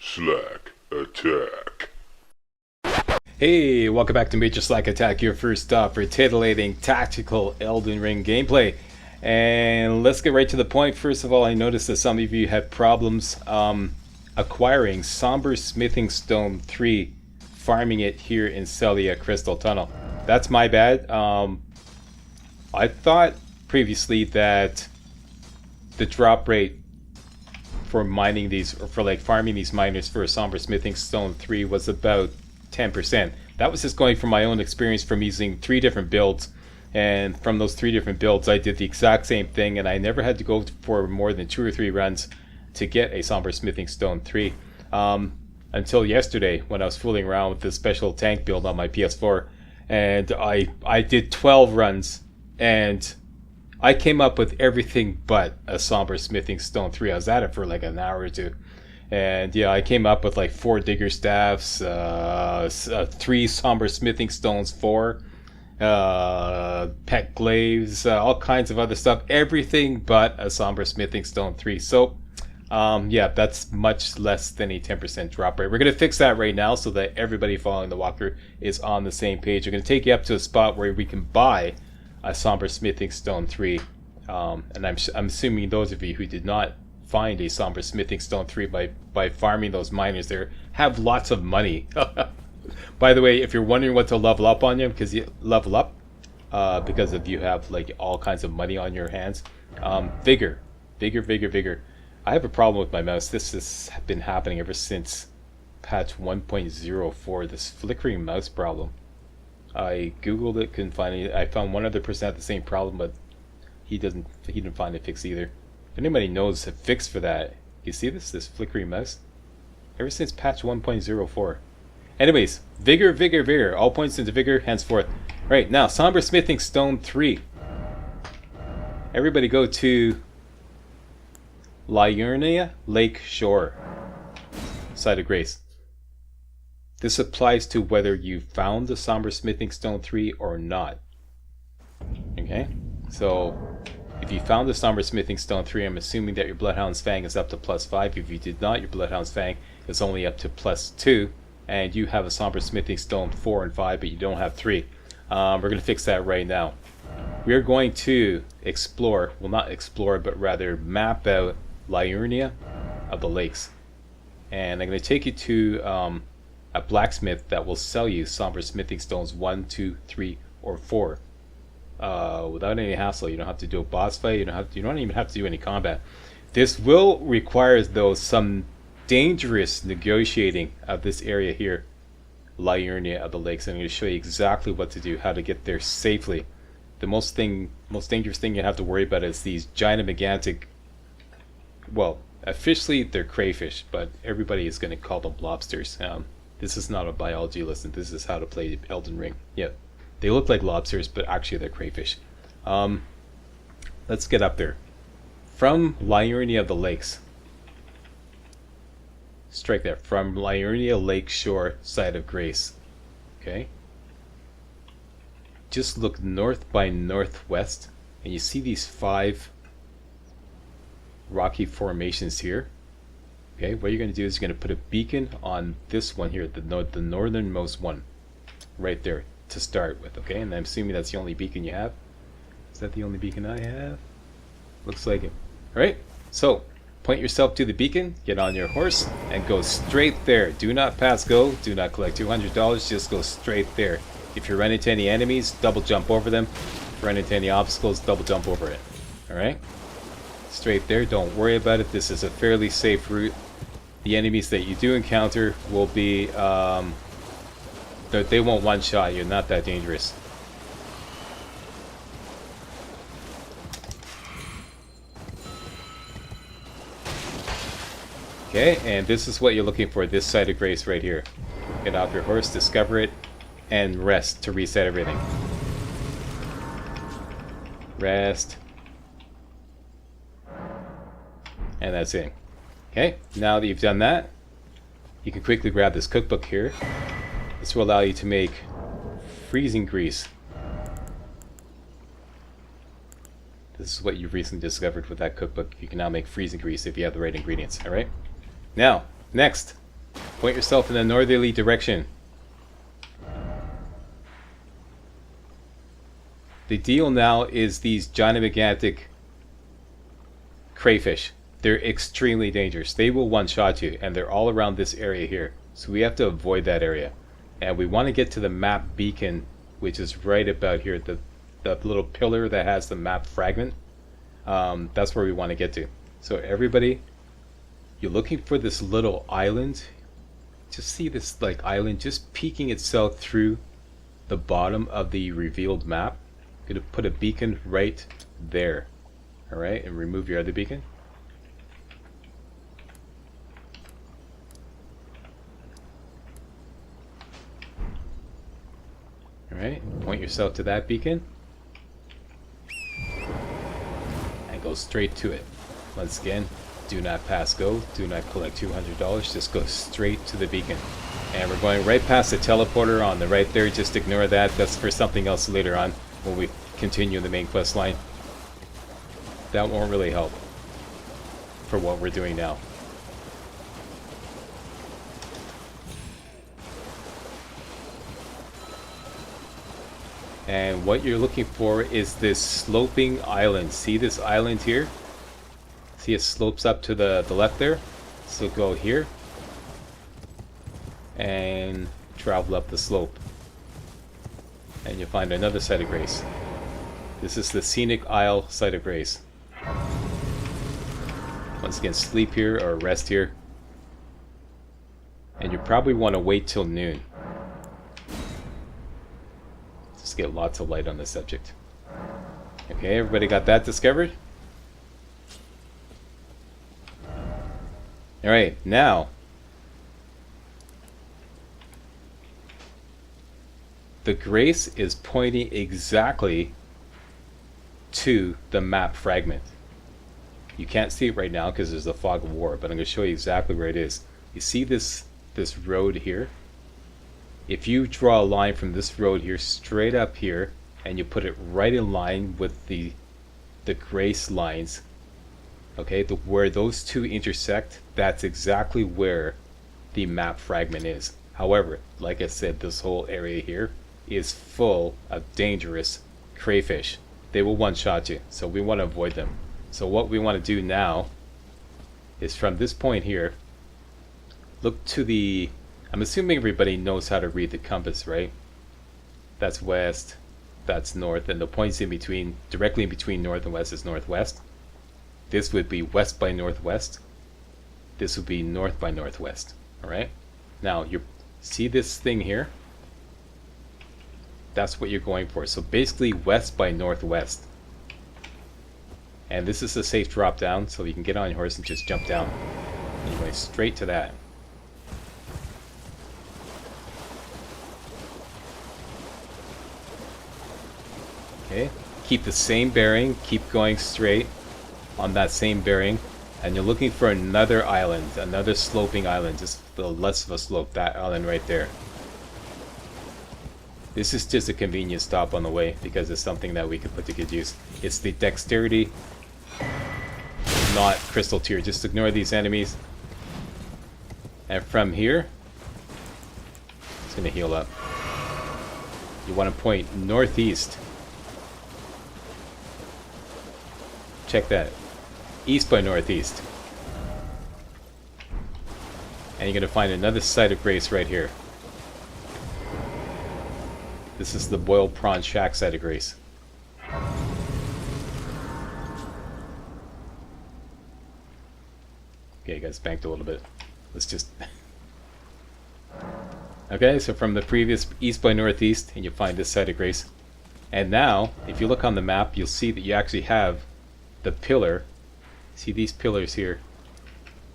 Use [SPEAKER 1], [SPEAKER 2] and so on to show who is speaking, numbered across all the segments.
[SPEAKER 1] MajorSlackAttack.
[SPEAKER 2] Hey, welcome back to MajorSlackAttack, your first stop for titillating tactical Elden Ring gameplay. And let's get right to the point. First of all, I noticed that some of you had problems acquiring Somber Smithing Stone 3, farming it here in Celia Crystal Tunnel. That's my bad. I thought previously that the drop rate for mining these, or for like farming these miners for Somber Smithing Stone 3 was about 10%. That was just going from my own experience from using 3 different builds, and from those 3 different builds I did the exact same thing, and I never had to go for more than 2 or 3 runs to get a Somber Smithing Stone 3 until yesterday when I was fooling around with this special tank build on my PS4, and I did 12 runs and I came up with everything but a Somber Smithing Stone 3. I was at it for like an hour or 2. And yeah, I came up with like 4 digger staffs, 3 Somber Smithing Stones 4, pet glaives, all kinds of other stuff. Everything but a Somber Smithing Stone 3. So, yeah, that's much less than a 10% drop rate. We're going to fix that right now so that everybody following the walkthrough is on the same page. We're going to take you up to a spot where we can buy a Somber Smithing Stone 3. And I'm assuming those of you who did not find a Somber Smithing Stone 3 by farming those miners there have lots of money. By the way, if you're wondering what to level up on you, because you level up because if you have like all kinds of money on your hands, vigor. I have a problem with my mouse. This has been happening ever since patch 1.04, this flickering mouse problem. I googled it, couldn't find it. I found one other person had the same problem, but he didn't find a fix either. If anybody knows a fix for that, you see this flickering mouse? Ever since patch 1.04. Anyways, vigor. All points into vigor henceforth. Right, now, Somber Smithing Stone 3. Everybody go to Liurnia Lake Shore, Site of Grace. This applies to whether you found the Somber Smithing Stone 3 or not. Okay? So, if you found the Somber Smithing Stone 3, I'm assuming that your Bloodhound's Fang is up to +5. If you did not, your Bloodhound's Fang is only up to +2. And you have a Somber Smithing Stone 4 and 5, but you don't have 3. We're going to fix that right now. We're going to explore, well not explore, but rather map out Liurnia of the Lakes. And I'm going to take you to a blacksmith that will sell you Somber Smithing Stones 1, 2, 3, or 4. Without any hassle. You don't have to do a boss fight. You don't even have to do any combat. This will require, though, some dangerous negotiating of this area here, Liurnia of the Lakes. I'm going to show you exactly what to do, how to get there safely. The most dangerous thing you have to worry about is these gigantic, well, officially they're crayfish, but everybody is going to call them lobsters. This is not a biology lesson. This is how to play Elden Ring. Yeah. They look like lobsters, but actually they're crayfish. Let's get up there. From Liurnia of the Lakes. Strike that. From Liurnia Lake Shore, Site of Grace. Okay? Just look north by northwest, and you see these 5 rocky formations here. Okay, what you're going to do is you're going to put a beacon on this one here, the northernmost one. Right there. To start with, okay? And I'm assuming that's the only beacon you have. Is that the only beacon I have? Looks like it. Alright, so point yourself to the beacon, get on your horse, and go straight there. Do not pass go, do not collect $200, just go straight there. If you run into any enemies, double jump over them. If you run into any obstacles, double jump over it. Alright? Straight there, don't worry about it. This is a fairly safe route. The enemies that you do encounter will be they won't one-shot you, not that dangerous. Okay, and this is what you're looking for, this Site of Grace right here. Get off your horse, discover it, and rest to reset everything. Rest. And that's it. Okay, now that you've done that, you can quickly grab this cookbook here. This will allow you to make freezing grease. This is what you've recently discovered with that cookbook. You can now make freezing grease if you have the right ingredients, alright? Now, next, Point yourself in the northerly direction. The deal now is these gigantic crayfish. They're extremely dangerous. They will one-shot you, and they're all around this area here. So we have to avoid that area. And we want to get to the map beacon, which is right about here. The little pillar that has the map fragment. That's where we want to get to. So everybody, you're looking for this little island. Just see this like island just peeking itself through the bottom of the revealed map. I'm gonna put a beacon right there. Alright, and remove your other beacon. Alright, point yourself to that beacon. And go straight to it. Once again, do not pass go, do not collect $200, just go straight to the beacon. And we're going right past the teleporter on the right there, just ignore that, that's for something else later on when we continue the main quest line. That won't really help for what we're doing now. And what you're looking for is this sloping island. See this island here? See it slopes up to the left there? So go here and travel up the slope. And you'll find another site of grace. This is the Scenic Isle site of grace. Once again, sleep here or rest here. And you probably want to wait till noon. Just get lots of light on the subject. Okay, everybody got that discovered? Alright, now the grace is pointing exactly to the map fragment. You can't see it right now because there's the fog of war, but I'm going to show you exactly where it is. You see this road here? If you draw a line from this road here straight up here and you put it right in line with the grace lines, okay, where those two intersect, that's exactly where the map fragment is. However, like I said, this whole area here is full of dangerous crayfish. They will one-shot you, so we want to avoid them. So what we want to do now is from this point here, look to the... I'm assuming everybody knows how to read the compass, right? That's west, that's north, and the points in between, directly in between north and west is northwest. This would be west by northwest. This would be north by northwest. Alright? Now, you see this thing here? That's what you're going for. So basically west by northwest. And this is a safe drop down, so you can get on your horse and just jump down. And you're going straight to that. Okay, keep the same bearing, keep going straight on that same bearing, and you're looking for another island, another sloping island, just the less of a slope, that island right there. This is just a convenient stop on the way because it's something that we could put to good use. It's the dexterity, not crystal tier. Just ignore these enemies. And from here, it's going to heal up. You want to point northeast. Check that. East by northeast. And you're going to find another site of grace right here. This is the Boiled Prawn Shack site of grace. Okay, you guys banked a little bit. Let's just... Okay, so from the previous east by northeast, and you find this site of grace. And now, if you look on the map, you'll see that you actually have the pillar. See these pillars here?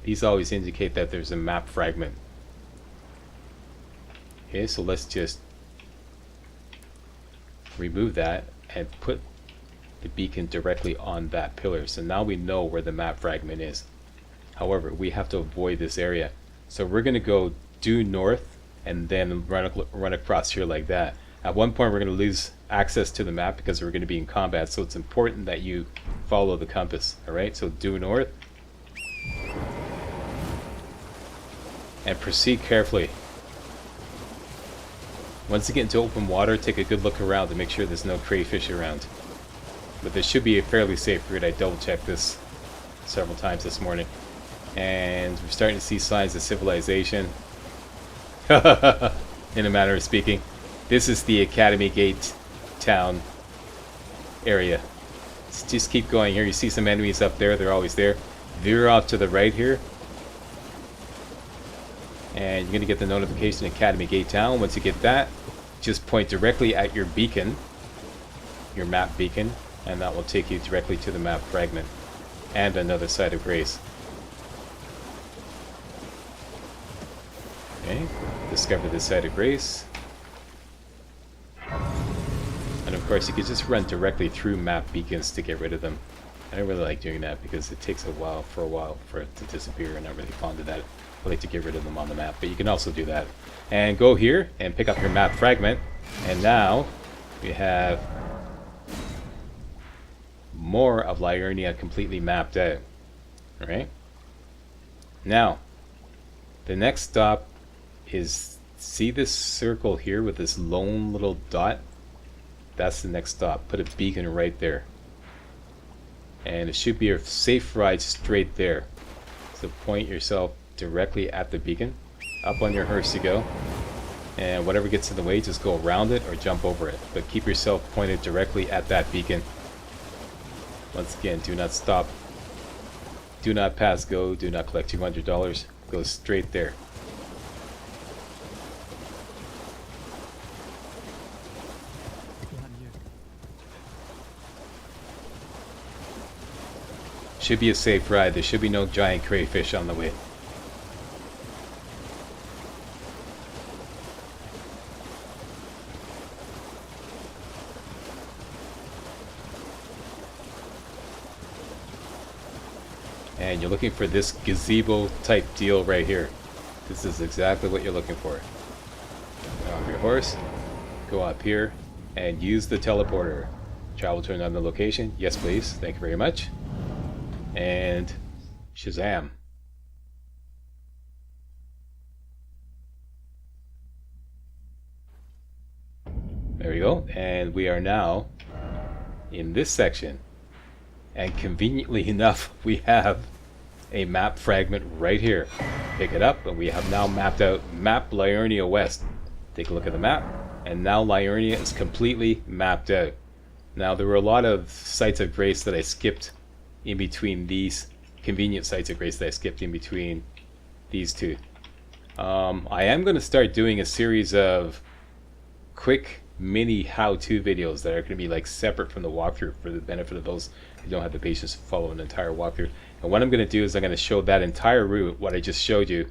[SPEAKER 2] These always indicate that there's a map fragment. Okay, so let's just remove that and put the beacon directly on that pillar. So now we know where the map fragment is. However, we have to avoid this area. So we're going to go due north and then run across here like that. At one point we're going to lose access to the map because we're going to be in combat, so it's important that you follow the compass. Alright, so due north. and proceed carefully. Once you get into open water, take a good look around to make sure there's no crayfish around. But this should be a fairly safe route. I double checked this several times this morning. And we're starting to see signs of civilization. In a manner of speaking. This is the Academy Gate town area. Let's just keep going here. You see some enemies up there. They're always there. Veer off to the right here. And you're going to get the notification Academy Gate Town. Once you get that, just point directly at your beacon. Your map beacon. And that will take you directly to the map fragment. And another site of grace. Okay. Discover the site of grace. And of course you can just run directly through map beacons to get rid of them. I don't really like doing that because it takes a while for it to disappear. I'm not really fond of that. I like to get rid of them on the map, but you can also do that. And go here and pick up your map fragment. And now we have more of Liurnia completely mapped out. Alright? Now, the next stop is, see this circle here with this lone little dot? That's the next stop. Put a beacon right there. And it should be a safe ride straight there. So point yourself directly at the beacon. Up on your horse you go. And whatever gets in the way, just go around it or jump over it. But keep yourself pointed directly at that beacon. Once again, do not stop. Do not pass go. Do not collect $200. Go straight there. Should be a safe ride. There should be no giant crayfish on the way. And you're looking for this gazebo type deal right here. This is exactly what you're looking for. Get off your horse, go up here, and use the teleporter. Travel to another location. Yes, please. Thank you very much. And Shazam. There we go. And we are now in this section. And conveniently enough, we have a map fragment right here. Pick it up, and we have now mapped out Map Liurnia West. Take a look at the map, and now Liurnia is completely mapped out. Now, there were a lot of sites of grace that I skipped in between these, convenient sites of grace that I skipped in between these two. I am going to start doing a series of quick mini how-to videos that are going to be like separate from the walkthrough for the benefit of those who don't have the patience to follow an entire walkthrough. And what I'm going to do is I'm going to show that entire route, what I just showed you,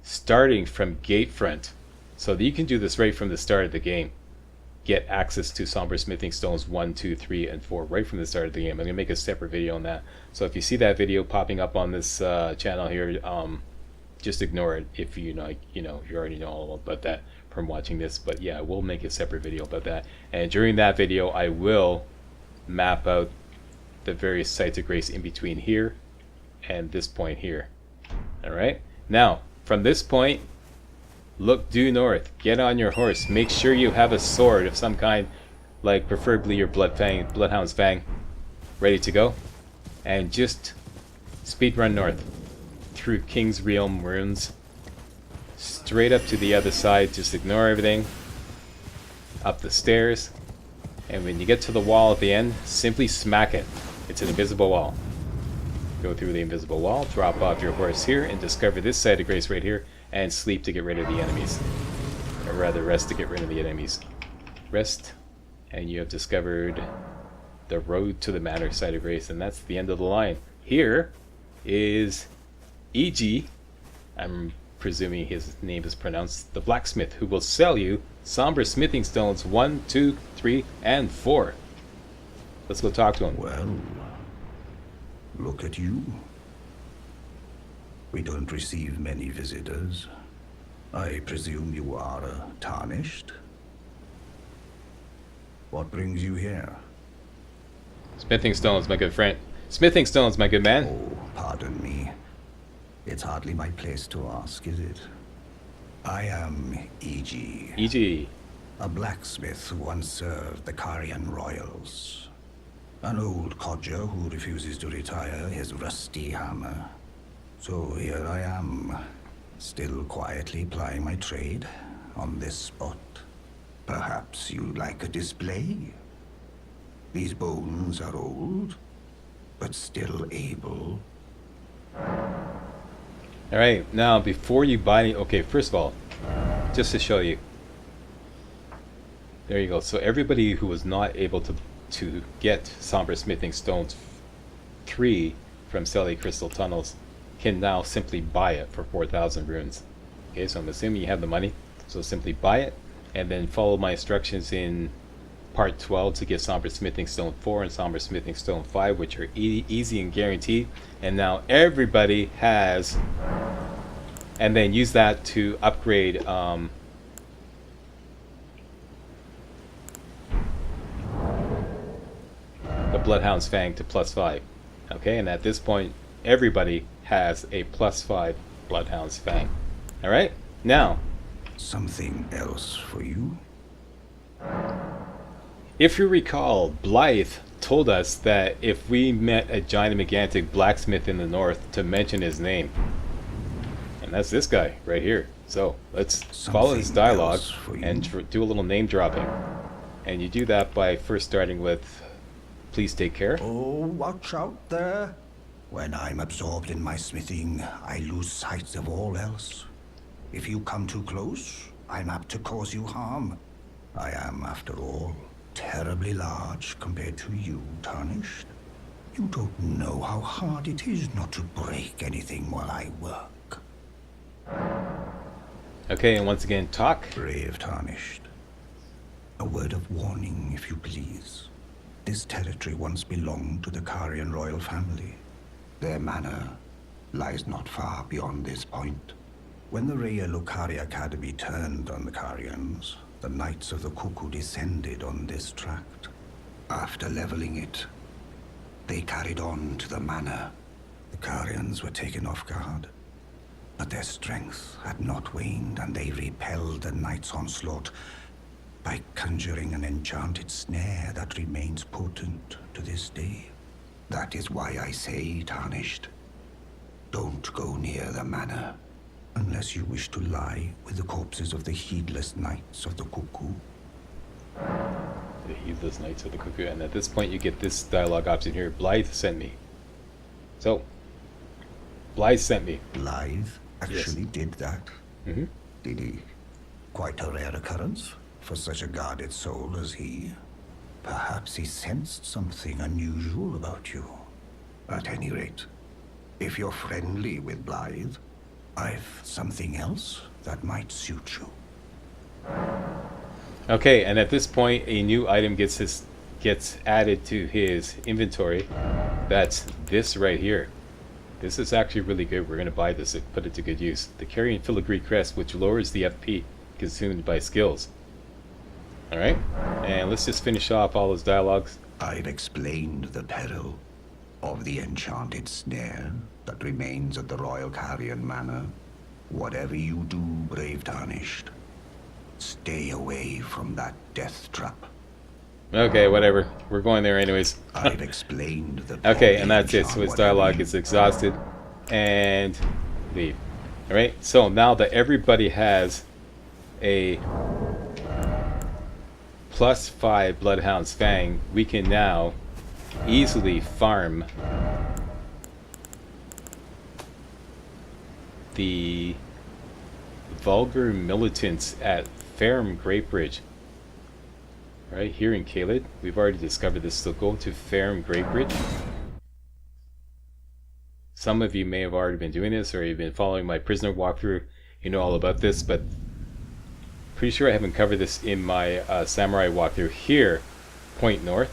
[SPEAKER 2] starting from Gatefront, so that you can do this right from the start of the game. Get access to Somber Smithing Stones 1, 2, 3, and 4 right from the start of the game. I'm going to make a separate video on that. So if you see that video popping up on this channel here, just ignore it if you already know all about that from watching this. But yeah, I will make a separate video about that. And during that video, I will map out the various sites of grace in between here and this point here. Alright? Now, from this point, look due north. Get on your horse. Make sure you have a sword of some kind, like preferably your Bloodhound's Fang, ready to go. And just speed run north through King's Realm ruins, straight up to the other side. Just ignore everything. Up the stairs, and when you get to the wall at the end, simply smack it. It's an invisible wall. Go through the invisible wall, drop off your horse here, and discover this site of grace right here, and sleep to get rid of the enemies. Or rather, rest to get rid of the enemies. Rest, and you have discovered the road to the Manor site of grace, and that's the end of the line. Here is E.G., I'm presuming his name is pronounced, the blacksmith, who will sell you Somber Smithing Stones 1, 2, 3, and 4. Let's go talk to him.
[SPEAKER 1] Well, look at you. We don't receive many visitors. I presume you are tarnished? What brings you here?
[SPEAKER 2] Smithing Stones, my good friend. Smithing Stones, my good man.
[SPEAKER 1] Oh, pardon me. It's hardly my place to ask, is it? I am E.G.,
[SPEAKER 2] E.G.
[SPEAKER 1] a blacksmith who once served the Carian royals. An old codger who refuses to retire his rusty hammer. So here I am, still quietly plying my trade on this spot. Perhaps you'd like a display? These bones are old, but still able.
[SPEAKER 2] Alright, now before you buy any... Okay, first of all, just to show you. There you go. So everybody who was not able to get Somber Smithing Stones 3 from Selly Crystal Tunnels can now simply buy it for 4,000 runes. Okay, so I'm assuming you have the money. So simply buy it, and then follow my instructions in part 12 to get Somber Smithing Stone 4 and Somber Smithing Stone 5, which are easy and guaranteed. And now everybody has... And then use that to upgrade... the Bloodhound's Fang to +5. Okay, and at this point, everybody has a +5 Bloodhound's Fang. Alright, now...
[SPEAKER 1] Something else for you?
[SPEAKER 2] If you recall, Blythe told us that if we met a giant gigantic blacksmith in the north, to mention his name. And that's this guy right here. So let's follow his dialogue and do a little name dropping. And you do that by first starting with, please take care.
[SPEAKER 1] Oh, watch out there. When I'm absorbed in my smithing, I lose sight of all else. If you come too close, I'm apt to cause you harm. I am, after all, terribly large compared to you, Tarnished. You don't know how hard it is not to break anything while I work.
[SPEAKER 2] Okay, and once again, talk.
[SPEAKER 1] Brave Tarnished. A word of warning, if you please. This territory once belonged to the Carian royal family. Their manor lies not far beyond this point. When the Raya Lokari Academy turned on the Carians, the Knights of the Cuckoo descended on this tract. After leveling it, they carried on to the manor. The Carians were taken off guard, but their strength had not waned, and they repelled the Knights' onslaught by conjuring an enchanted snare that remains potent to this day. That is why I say, Tarnished, don't go near the manor unless you wish to lie with the corpses of the heedless Knights of the Cuckoo.
[SPEAKER 2] The heedless Knights of the Cuckoo. And at this point you get this dialogue option here. Blythe sent me. So, Blythe sent me.
[SPEAKER 1] Blythe actually did that?
[SPEAKER 2] Mm-hmm.
[SPEAKER 1] Did he? Quite a rare occurrence for such a guarded soul as he. Perhaps he sensed something unusual about you. At any rate, if you're friendly with Blythe, I've something else that might suit you.
[SPEAKER 2] Okay, and at this point a new item gets added to his inventory. That's this right here. This is actually really good. We're going to buy this and put it to good use. The Carrion Filigree Crest, which lowers the FP consumed by skills. Alright, and let's just finish off all those dialogues.
[SPEAKER 1] I've explained the peril of the enchanted snare that remains at the Royal Carian Manor. Whatever you do, brave Tarnished, stay away from that death trap.
[SPEAKER 2] Okay, whatever. We're going there anyways.
[SPEAKER 1] I've explained the...
[SPEAKER 2] Okay, and that's it. So his dialogue is exhausted. And leave. Alright, so now that everybody has a +5 Bloodhound's Fang, we can now easily farm the vulgar militants at Ferrum Great Bridge. Right here in Caelid. We've already discovered this, so go to Ferrum Great Bridge. Some of you may have already been doing this, or you've been following my prisoner walkthrough. You know all about this, but pretty sure I haven't covered this in my samurai walkthrough. Here, point north.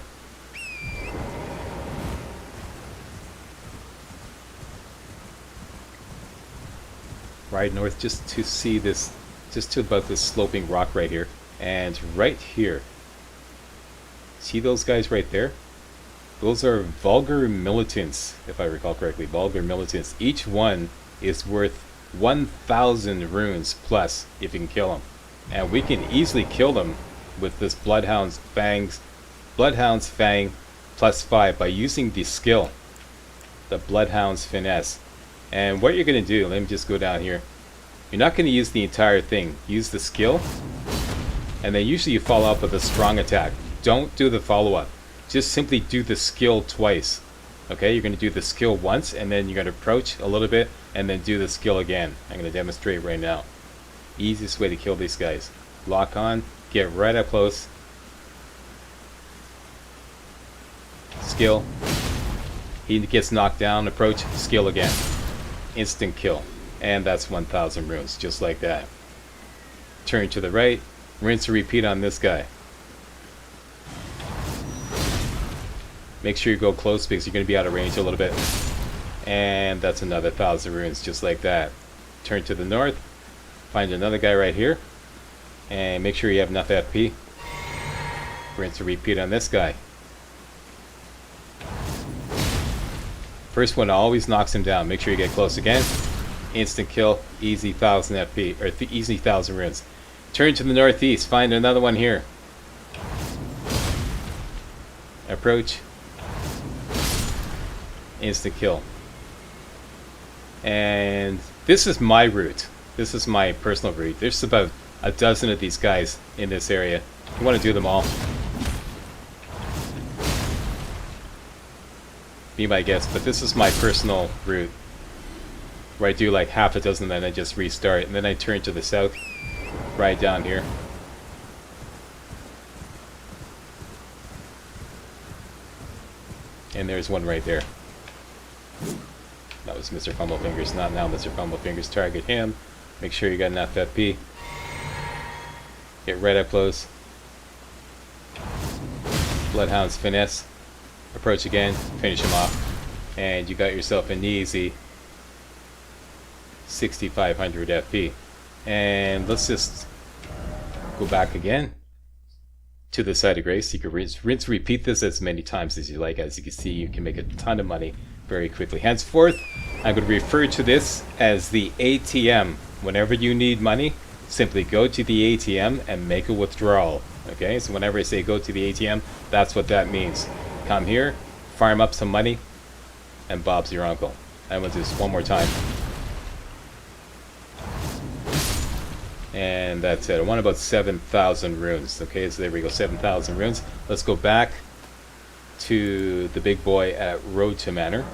[SPEAKER 2] Ride north just to see this, just to about this sloping rock right here. And right here, see those guys right there? Those are vulgar militants, if I recall correctly. Vulgar militants. Each one is worth 1,000 runes plus if you can kill them. And we can easily kill them with this Bloodhound's Fang plus 5 by using the skill, the Bloodhound's Finesse. And what you're going to do, let me just go down here. You're not going to use the entire thing. Use the skill, and then usually you follow up with a strong attack. Don't do the follow-up. Just simply do the skill twice. Okay, you're going to do the skill once, and then you're going to approach a little bit, and then do the skill again. I'm going to demonstrate right now. Easiest way to kill these guys. Lock on, get right up close. Skill. He gets knocked down, approach, skill again. Instant kill. And that's 1,000 runes, just like that. Turn to the right, rinse and repeat on this guy. Make sure you go close because you're going to be out of range a little bit. And that's another 1,000 runes, just like that. Turn to the north, find another guy right here, and make sure you have enough FP. Rinse and repeat on this guy. First one always knocks him down. Make sure you get close again. Instant kill, easy 1,000 FP, or easy 1,000 runes. Turn to the northeast, find another one here. Approach. Instant kill. And this is my route. This is my personal route. There's about a dozen of these guys in this area. You want to do them all. Be my guest, but this is my personal route, where I do like half a dozen, then I just restart, and then I turn to the south, right down here. And there's one right there. That was Mr. Fumblepfingers, not now Mr. Fumblepfingers. Target him. Make sure you got enough FP. Get right up close. Bloodhound's Finesse. Approach again, finish him off, and you got yourself an easy 6,500 FP. And let's just go back again to the site of grace. You can rinse repeat this as many times as you like. As you can see, you can make a ton of money very quickly. Henceforth, I'm going to refer to this as the ATM. Whenever you need money, simply go to the ATM and make a withdrawal. Okay, so whenever I say go to the ATM, that's what that means. Come here, farm up some money, and Bob's your uncle. I'm going to do this one more time. And that's it. I want about 7,000 runes. Okay, so there we go, 7,000 runes. Let's go back to the big boy at Road to Manor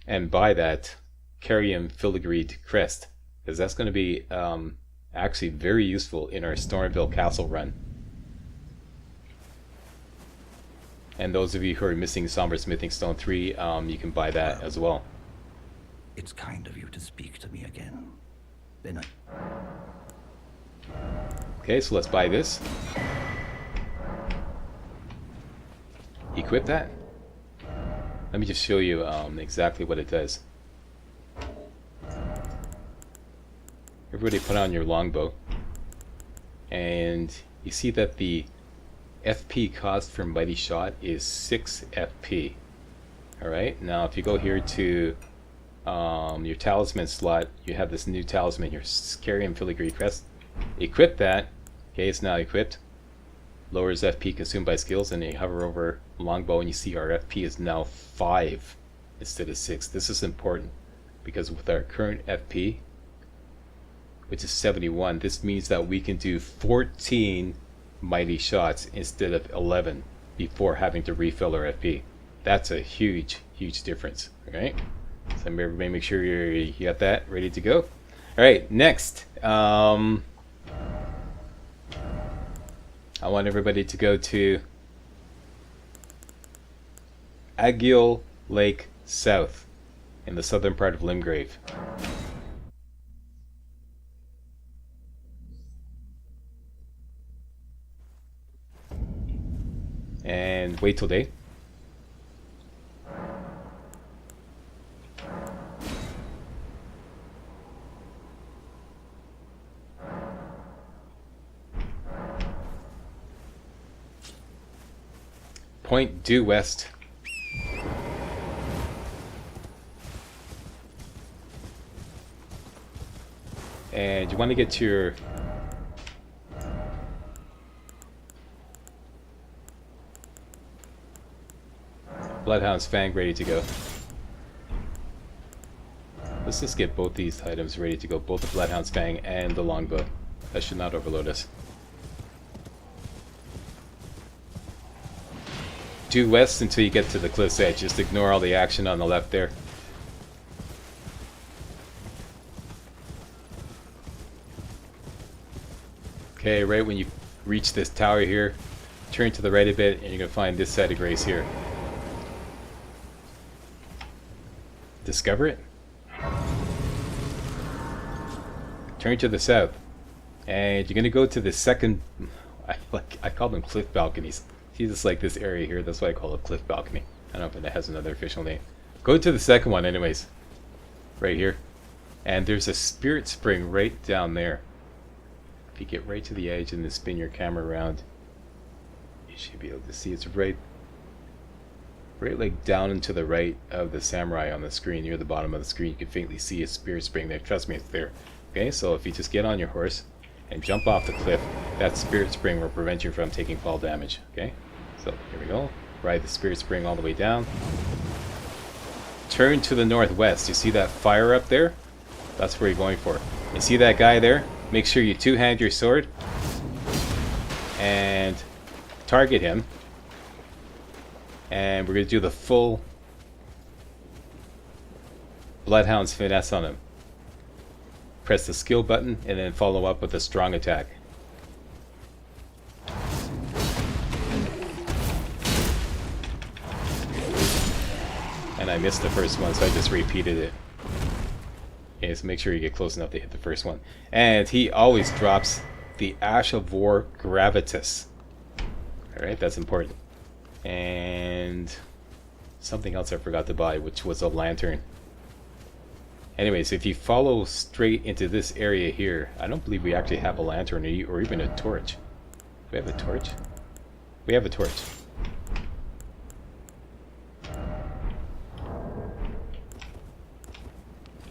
[SPEAKER 2] and buy that Carrion Filigreed crest, because that's going to be actually very useful in our Stormville Castle run. And those of you who are missing Somber Smithing Stone 3, you can buy that as well.
[SPEAKER 1] It's kind of you to speak to me again. Then
[SPEAKER 2] Okay, so let's buy this. Equip that. Let me just show you exactly what it does. Everybody put on your longbow. And you see that the FP cost for Mighty Shot is 6 FP. Alright, now if you go here to your talisman slot, you have this new talisman, your Carrion Filigree Crest. Equip that. Okay, it's now equipped. Lowers FP consumed by skills, and you hover over longbow and you see our FP is now 5 instead of 6. This is important because with our current FP, which is 71, this means that we can do 14 mighty shots instead of 11 before having to refill our FP. That's a huge difference. Okay, so everybody make sure you got that ready to go. All right, next I want everybody to go to Agiel Lake South in the southern part of Limgrave. And wait till day. Point due west. And you want to get your Bloodhound's Fang ready to go. Let's just get both these items ready to go, both the Bloodhound's Fang and the longbow. That should not overload us. Due west until you get to the cliff's edge. Just ignore all the action on the left there. Okay, right when you reach this tower here, turn to the right a bit and you're going to find this side of grace here. Discover it. Turn to the south. And you're going to go to the second... I call them cliff balconies. See, it's like this area here, that's why I call it cliff balcony. I don't know if it has another official name. Go to the second one anyways. Right here. And there's a spirit spring right down there. If you get right to the edge and then spin your camera around, you should be able to see it's right like down and to the right of the samurai on the screen. Near the bottom of the screen you can faintly see a spirit spring there. Trust me, it's there. Okay, so if you just get on your horse and jump off the cliff, that spirit spring will prevent you from taking fall damage. Okay, so here we go. Ride the spirit spring all the way down. Turn to the northwest. You see that fire up there? That's where you're going for. You see that guy there? Make sure you two-hand your sword and target him. And we're going to do the full Bloodhound's Finesse on him. Press the skill button and then follow up with a strong attack. And I missed the first one, so I just repeated it. Okay, so make sure you get close enough to hit the first one. And he always drops the Ash of War Gravitas. Alright, that's important. And something else I forgot to buy, which was a lantern. Anyways, if you follow straight into this area here, I don't believe we actually have a lantern or even a torch. Do we have a torch? We have a torch.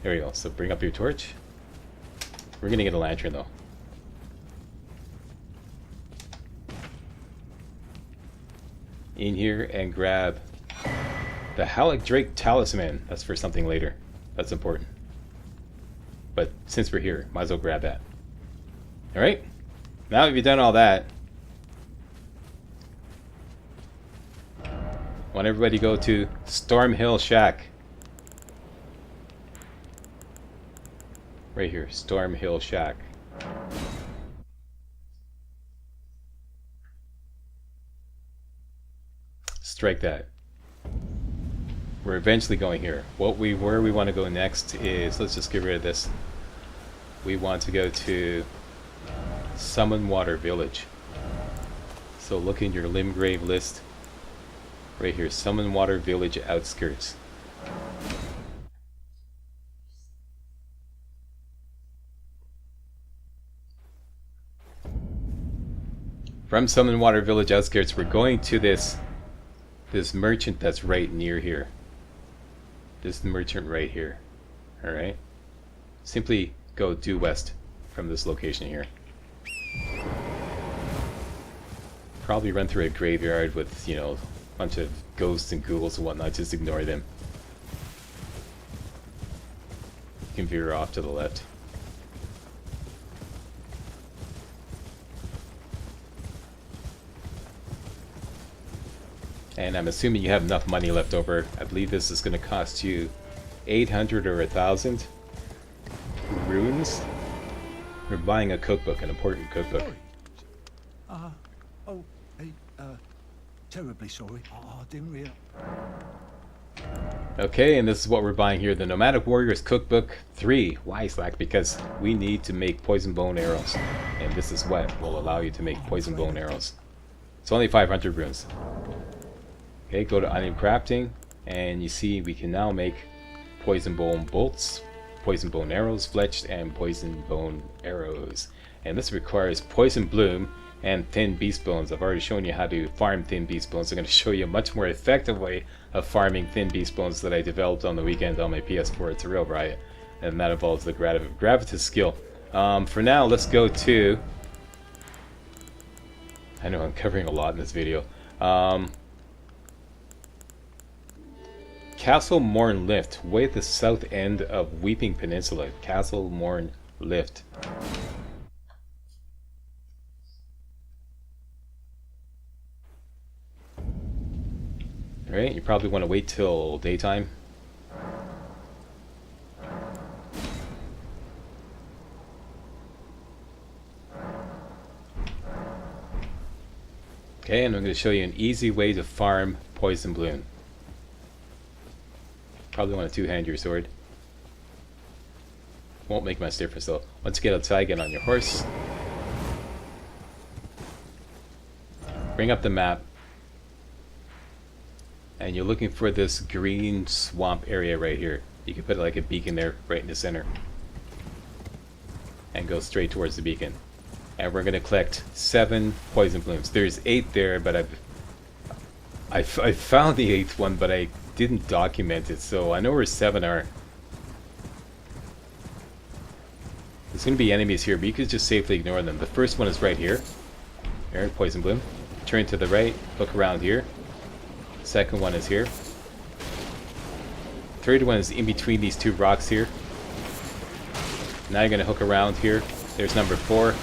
[SPEAKER 2] There we go. So bring up your torch. We're gonna get a lantern though. In here and grab the Halleck Drake Talisman. That's for something later. That's important. But since we're here, might as well grab that. Alright? Now that you've done all that, I want everybody to go to Stormhill Shack. Right here, Stormhill Shack. Strike that. We're eventually going here. Where we want to go next is, let's just get rid of this. We want to go to Summon Water Village. So look in your Limgrave list. Right here, Summon Water Village outskirts. From Summon Water Village outskirts, we're going to this merchant that's right near here. This merchant right here. Alright? Simply go due west from this location here. Probably run through a graveyard with, you know, a bunch of ghosts and ghouls and whatnot. Just ignore them. You can veer off to the left. And I'm assuming you have enough money left over. I believe this is going to cost you 800 or 1,000 runes. We're buying a cookbook, an important cookbook.
[SPEAKER 3] Terribly sorry. I didn't realize.
[SPEAKER 2] Okay, and this is what we're buying here. The Nomadic Warriors Cookbook 3. Why, Slack? Because we need to make poison bone arrows. And this is what will allow you to make poison bone arrows. It's only 500 runes. Okay, go to item crafting, and you see we can now make poison bone bolts, poison bone arrows, fletched, and poison bone arrows. And this requires Poisonbloom and thin beast bones. I've already shown you how to farm thin beast bones. I'm going to show you a much more effective way of farming thin beast bones that I developed on the weekend on my PS4. It's a real riot, and that involves the Gravitas skill. For now, let's go to... I know I'm covering a lot in this video. Castle Morn Lift, way at the south end of Weeping Peninsula. Castle Morn Lift. Alright, you probably want to wait till daytime. Okay, and I'm going to show you an easy way to farm Poisonbloom. Probably want to two-hand your sword. Won't make much difference though. Once you get outside, get on your horse. Bring up the map. And you're looking for this green swamp area right here. You can put like a beacon there, right in the center. And go straight towards the beacon. And we're going to collect 7 Poisonblooms. There's 8 there, but I found the 8th one, but I didn't document it, so I know where 7 are. There's going to be enemies here, but you can just safely ignore them. The first one is right here. There, Poisonbloom. Turn to the right, look around here. Second one is here. Third one is in between these 2 rocks here. Now you're going to hook around here. There's number 4.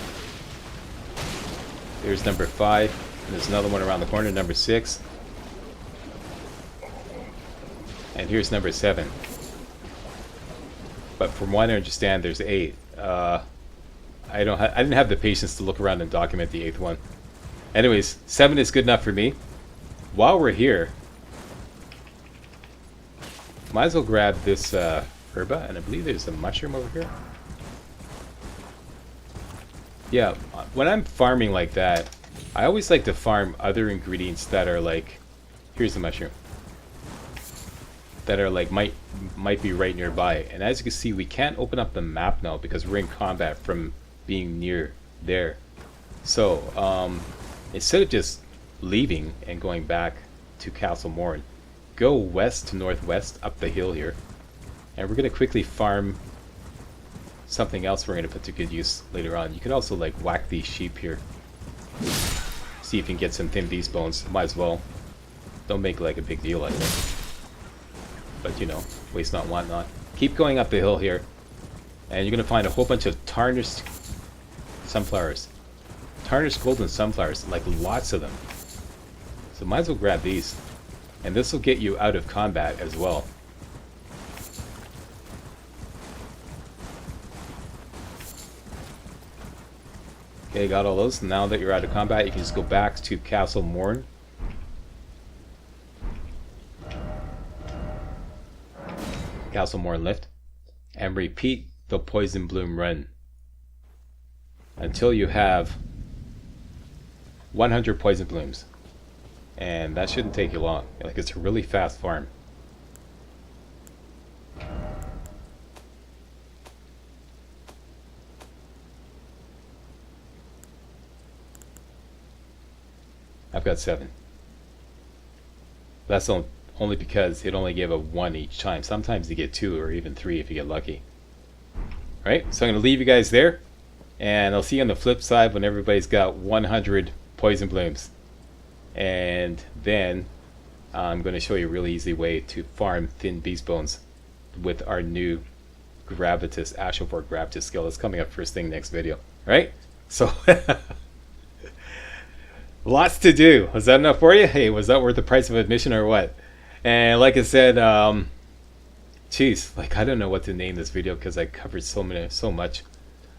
[SPEAKER 2] There's number 5. And there's another one around the corner, number 6. And here's number 7. But from what I understand, there's 8. I didn't have the patience to look around and document the 8th one. Anyways, 7 is good enough for me. While we're here, might as well grab this herba, and I believe there's a mushroom over here. Yeah, when I'm farming like that, I always like to farm other ingredients that are like, here's the mushroom, that are like might be right nearby. And as you can see, we can't open up the map now because we're in combat from being near there. So instead of just leaving and going back to Castle Morn, go west to northwest up the hill here, and we're going to quickly farm something else we're going to put to good use later on. You can also like whack these sheep here, see if you can get some thin beast bones. Might as well. Don't make like a big deal out of it, but you know, waste not, want not. Keep going up the hill here, and you're going to find a whole bunch of tarnished sunflowers, tarnished golden sunflowers, like lots of them. So might as well grab these, and this will get you out of combat as well. Okay, got all those. Now that you're out of combat, you can just go back to Castle Morn. Castle Morn Lift. And repeat the Poisonbloom run until you have 100 Poisonblooms. And that shouldn't take you long. Like, it's a really fast farm. I've got 7. That's only because it only gave a 1 each time. Sometimes you get 2 or even 3 if you get lucky. Alright, so I'm going to leave you guys there. And I'll see you on the flip side when everybody's got 100 Poisonblooms. And then I'm going to show you a really easy way to farm thin beast bones with our new Gravitas, Astrofor Gravitas skill. That's coming up first thing next video. Right? So, lots to do. Was that enough for you? Hey, was that worth the price of admission or what? And like I said, geez, like I don't know what to name this video because I covered so much.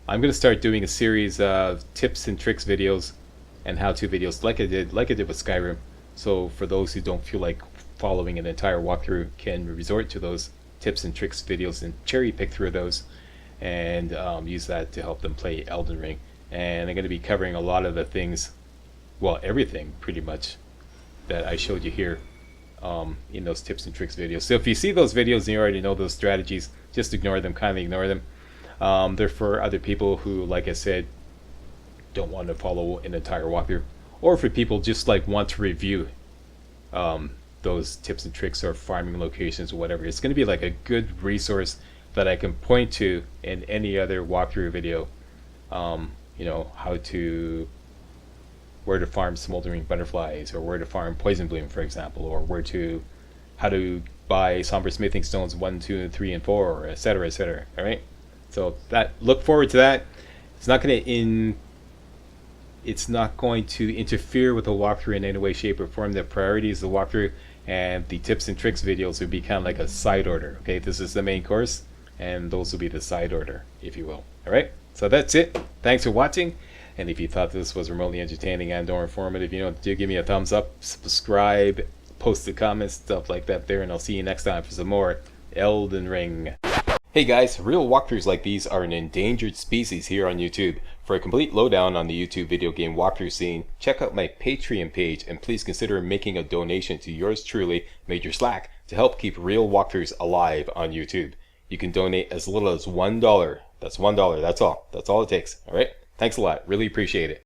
[SPEAKER 2] I'm going to start doing a series of tips and tricks videos and how-to videos like I did with Skyrim. So for those who don't feel like following an entire walkthrough, can resort to those tips and tricks videos and cherry pick through those and use that to help them play Elden Ring. And I'm going to be covering a lot of the things, well, everything pretty much that I showed you here in those tips and tricks videos. So if you see those videos and you already know those strategies, just ignore them, kindly ignore them. They're for other people who, like I said, don't want to follow an entire walkthrough, or for people just like want to review those tips and tricks or farming locations or whatever. It's going to be like a good resource that I can point to in any other walkthrough video you know, where to farm smoldering butterflies, or where to farm Poisonbloom, for example, or how to buy Somber Smithing Stones 1, 2, 3, and 4, etc., etc. All right. So look forward to that. It's not going to interfere with the walkthrough in any way, shape, or form. The priority is the walkthrough, and the tips and tricks videos will be kind of like a side order. Okay, this is the main course, and those will be the side order, if you will. All right. So that's it. Thanks for watching. And if you thought this was remotely entertaining and or informative, you know, do give me a thumbs up, subscribe, post the comments, stuff like that there, and I'll see you next time for some more Elden Ring. Hey guys, real walkthroughs like these are an endangered species here on YouTube. For a complete lowdown on the YouTube video game walkthrough scene, check out my Patreon page, and please consider making a donation to yours truly, Major Slack, to help keep real walkthroughs alive on YouTube. You can donate as little as $1. That's $1, that's all. That's all it takes, alright? Thanks a lot, really appreciate it.